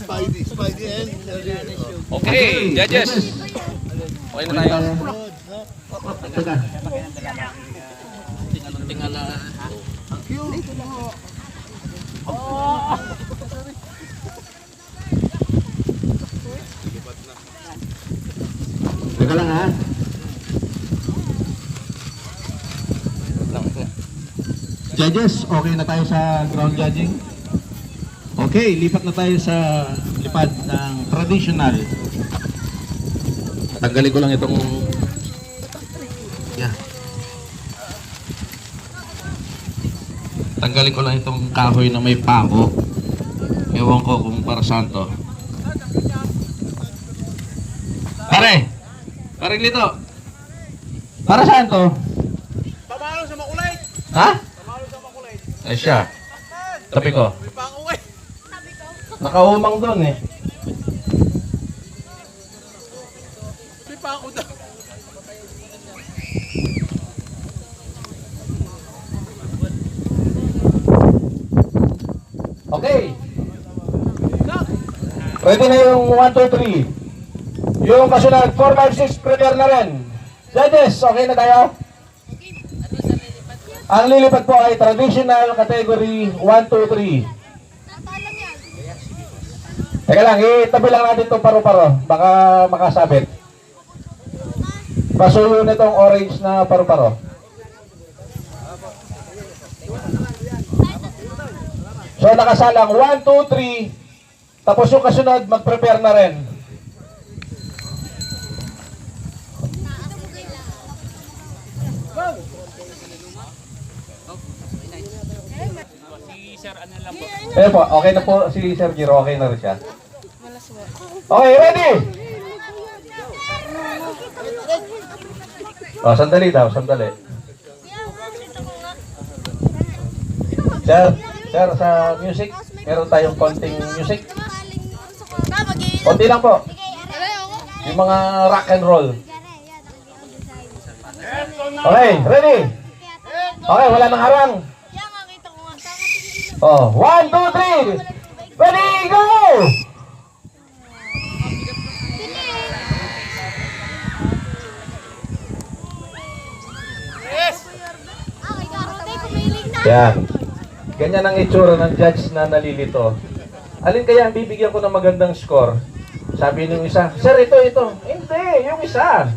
Spidey and... Okay, judges. Okay na tayo. Teka. Tingala. Teka lang ha. Judges, okay na tayo sa ground judging? Okay, lipat na tayo sa lipad ng traditional. Tanggalin ko lang itong... Yeah. Tanggalin ko lang itong kahoy na may pako. Ewan ko kung para saan to. Pare! Pare Lito! Para saan to? Pamalo sa makulay! Ha? Pamalo sa makulay! Ay siya. Tabi ko. May pango eh! Nakaumang doon eh. May pango daw! Okay. Ready na yung 1, 2, 3. Yung kasunod, 4, 5, 6, prepare na rin. Judges, okay na tayo? Ang lilipad po ay traditional category 1, 2, 3. Teka lang, itabi lang natin itong paru-paro. Baka makasabit. Pasuyo na itong orange na paru-paro. So nakasalang 1, 2, 3. Tapos yung kasunod, mag-prepare na rin. Eh po, okay na po si Sir Giro, okay na rin siya. Okay, ready? Oh, sandali daw, sandali. Sir, sa music, meron tayong konting music. Konti lang po. Yung mga rock and roll. Okay, ready? Okay, wala nang harang. Oh, 1, 2, 3. Ready, go! Yan. Ganyan ang itsura ng judge na nalilito. Alin kaya ang bibigyan ko ng magandang score? Sabi ng isa, Sir, ito. Hindi, yung isa.